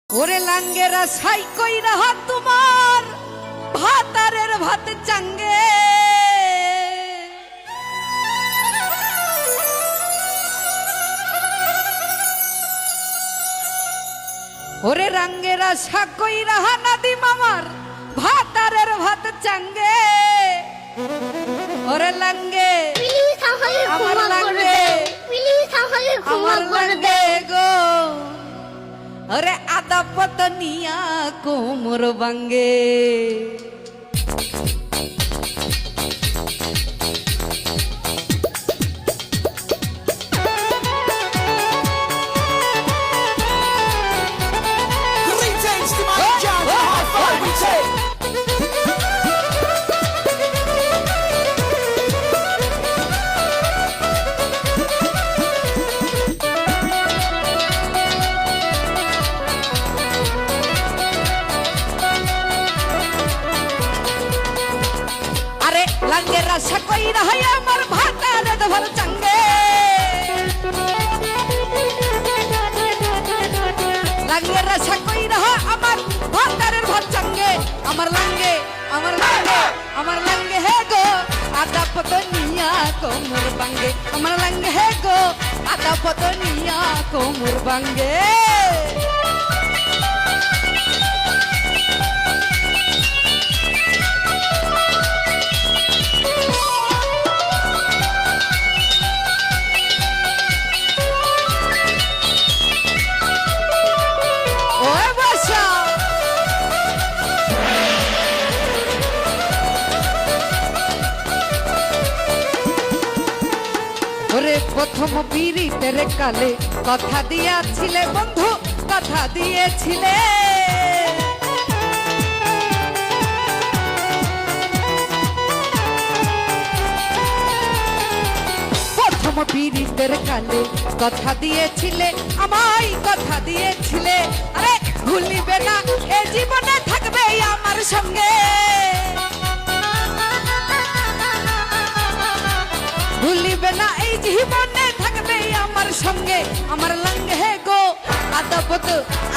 ওরে লাঙ্গেরা সাই কইরা তোমার ভাতারের ভাত চাঙ্গে ওরে রাঙ্গেরা সা কইরা নাদি মামার ভাতারের ভাত চাঙ্গে ওরে লাঙ্গে আমার লাঙ্গে আমার লাঙ্গে গো अरे आदा पतनिया कोमर बंगे Greetings to my jam, high five we take. लंगे रसा कोई रहा अमर भाता रे भर चंगे लंगे रसा कोई रहा अमर भाता रे भर चंगे अमर लंगे अमर लंगे अमर लंगे है गो आधा पतनिया को मुर बंगे अमर लंगे है गो आधा पतनिया को मुर बंगे प्रथम पीड़ितेर काले कथा दियाछिले बंधु कथा दिएछिले प्रथम पीड़ितेर काले कथा दिएछिले आमाय कथा दिएछिले अरे भूलिबे ना ए जीवने थाकबे आमार संगे भूलिबे ना এই জীবনে থাকবে আমার সঙ্গে আমার লঙ্গে হে গো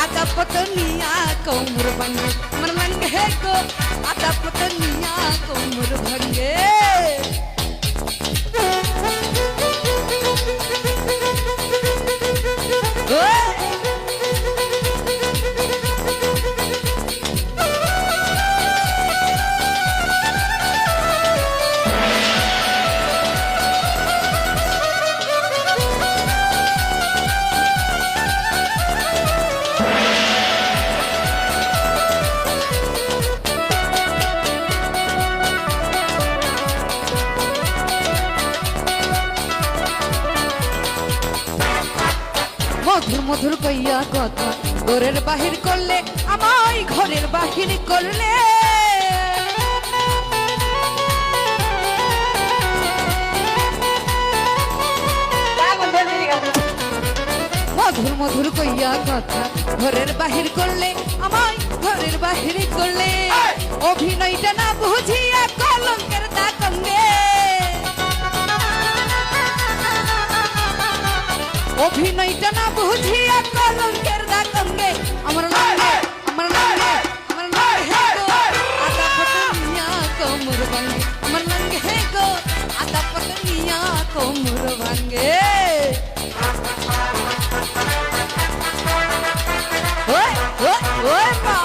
আদাপত নিয়া কোমর ভাঙ্গে আমার লঙ্গে হে গো আদাপত নিয়া কোমর ভাঙ্গে मधुर मधुर कइया कथा घरेर बाहिर करले आमाय घरेर बाहिर करले मधुर मधुर कइया कथा घरेर बाहिर करले आमाय घरेर बाहिर करले अभिनयटा ना बुझिया कलंकेर दाकंगे अभिनयटा ना बुझिया कलंकेर दाकंगे अमर लंगे अमर लंगे अमर लंगे हे गो आधा पतनिया कोमर भांगे अमर लंगे हे गो आधा पतनिया कोमर भांगे ओए ओए ओए मां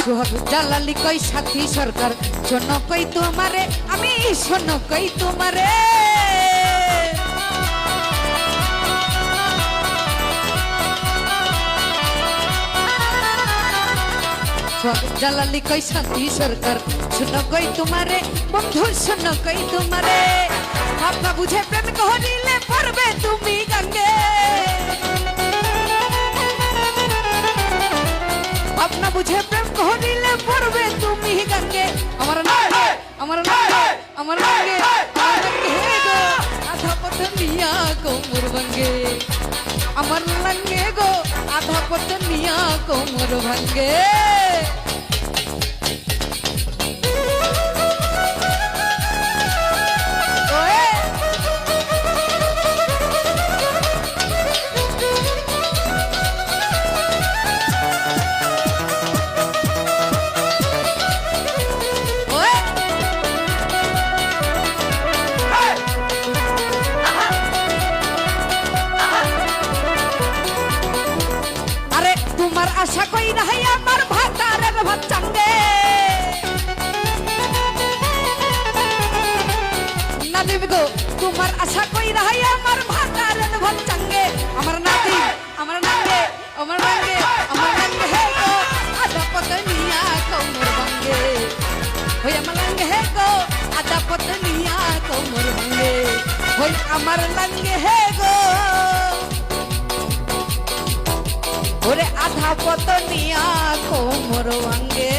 সোহাগ জালালি কই সাথী সরকার শোনো কই তোমারে আমি শোনো কই তোমারে জালালি কই সাথী সরকার শোনো কই তোমারে বন্ধু শোনো কই তোমারে ভাবনা বুঝে প্রেম করিলে পতনিয়া কোমর ভাঙ্গে আমার লাঙ্গে গো আধা পতনিয়া কোমর ভাঙ্গে ওয়ে ওয়ে আরে তোমার আশা কই রাই আমার ভাতারের ভাত চাঙ্গে নাদিব গো তোমার আশা কই রাই আমার ভাতারের ভাত চাঙ্গে আমার নাতি আমার নাঙ্গে আমার নাঙ্গে আমার নাঙ্গে হে গো আধা পতনিয়া কোমর ভাঙ্গে হই আমার লাঙ্গে হে গো আধা পতনিয়া কোমর ভাঙ্গে হই আমার লাঙ্গে হে গো ওরে আধা পতনিয়া কোমর ভাঙ্গে